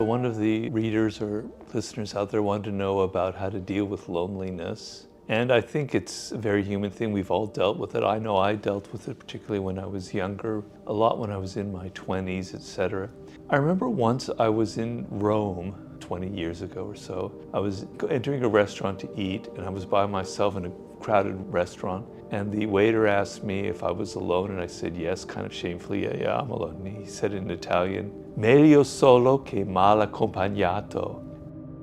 One of the readers or listeners out there wanted to know about how to deal with loneliness. And I think it's a very human thing. We've all dealt with it. I know I dealt with it, particularly when I was younger, a lot when I was in my 20s, etc. I remember once I was in Rome 20 years ago or so. I was entering a restaurant to eat, and I was by myself in a crowded restaurant. And the waiter asked me if I was alone, and I said yes, kind of shamefully, yeah, I'm alone. And he said in Italian, meglio solo che mal accompagnato.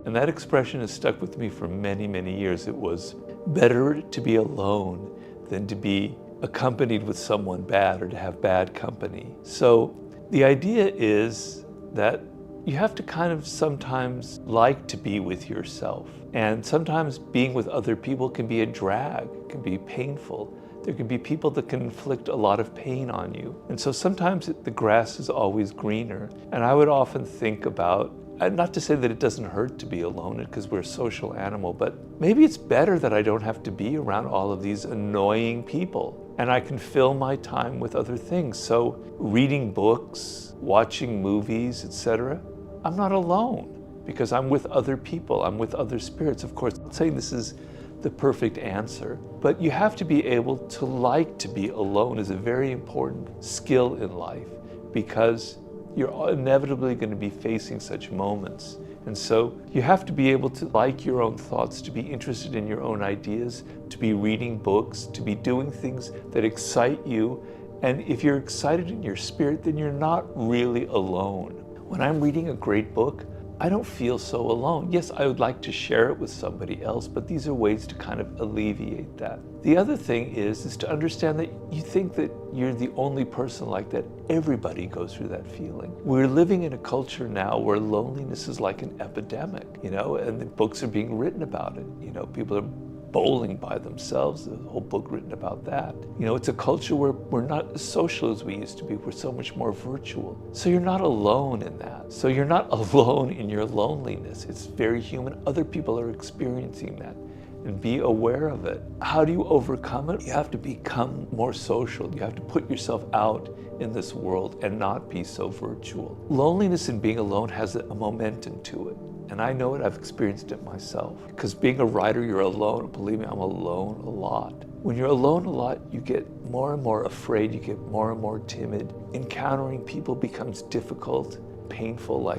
And that expression has stuck with me for many, many years. It was better to be alone than to be accompanied with someone bad or to have bad company. So the idea is that you have to kind of sometimes like to be with yourself. And sometimes being with other people can be a drag, can be painful. There can be people that can inflict a lot of pain on you. And so sometimes the grass is always greener. And I would often think about, not to say that it doesn't hurt to be alone because we're a social animal, but maybe it's better that I don't have to be around all of these annoying people and I can fill my time with other things. So reading books, watching movies, etc. I'm not alone because I'm with other people, I'm with other spirits. Of course, I'm not saying this is the perfect answer, but you have to be able to like to be alone is a very important skill in life because you're inevitably going to be facing such moments. And so you have to be able to like your own thoughts, to be interested in your own ideas, to be reading books, to be doing things that excite you. And if you're excited in your spirit, then you're not really alone. When I'm reading a great book, I don't feel so alone. Yes, I would like to share it with somebody else, but these are ways to kind of alleviate that. The other thing is to understand that you think that you're the only person like that. Everybody goes through that feeling. We're living in a culture now where loneliness is like an epidemic, and the books are being written about it. People are bowling by themselves. There's a whole book written about that. It's a culture where we're not as social as we used to be. We're so much more virtual. So you're not alone in that. So you're not alone in your loneliness. It's very human. Other people are experiencing that. And be aware of it. How do you overcome it? You have to become more social. You have to put yourself out in this world and not be so virtual. Loneliness and being alone has a momentum to it. And I know it, I've experienced it myself. Because being a writer, you're alone. Believe me, I'm alone a lot. When you're alone a lot, you get more and more afraid, you get more and more timid. Encountering people becomes difficult, painful,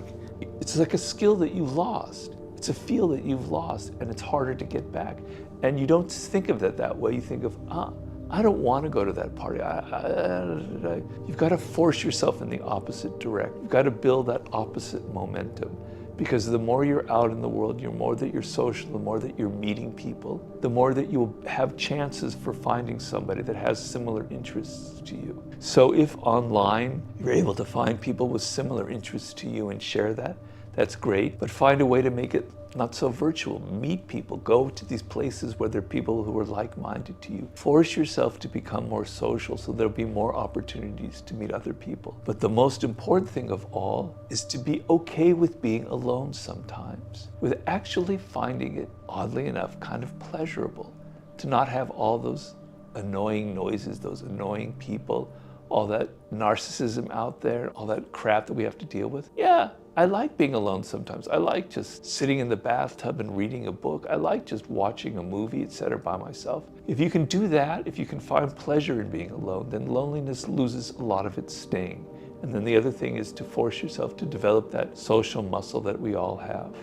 it's like a skill that you lost. It's a feel that you've lost and it's harder to get back. And you don't think of it that way. You think of, I don't want to go to that party. You've got to force yourself in the opposite direction. You've got to build that opposite momentum. Because the more you're out in the world, the more that you're social, the more that you're meeting people, the more that you'll have chances for finding somebody that has similar interests to you. So if online you're able to find people with similar interests to you and share that, that's great, but find a way to make it not so virtual. Meet people, go to these places where there are people who are like-minded to you. Force yourself to become more social so there'll be more opportunities to meet other people. But the most important thing of all is to be okay with being alone sometimes, with actually finding it, oddly enough, kind of pleasurable, to not have all those annoying noises, those annoying people, all that narcissism out there, all that crap that we have to deal with. Yeah, I like being alone sometimes. I like just sitting in the bathtub and reading a book. I like just watching a movie, etc. by myself. If you can do that, if you can find pleasure in being alone, then loneliness loses a lot of its sting. And then the other thing is to force yourself to develop that social muscle that we all have.